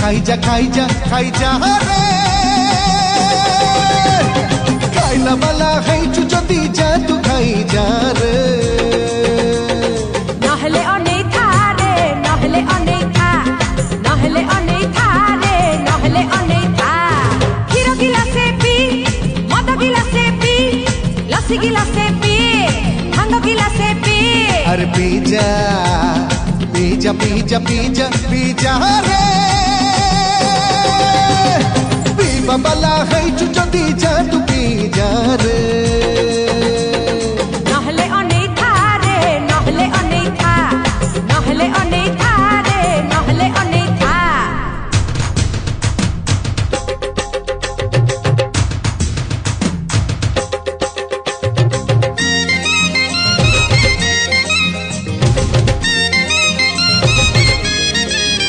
खाई जा खाई जा खाई जा रे खाइला वाला है चुचती जा तू खाई जा रे নহলে অনেক ধারে নহলে অনেক খা নহলে অনেক ধারে নহলে অনেক খা ক্ষীর গিলাসে পি মদ গিলাসে পি লস্যি গিলাসে পি ভাঙ্গ গিলাসে পি अरे पी जा पी जा पी जा पी जा पी जा रे पीवा वाला है चुचती जा तू पी जा रे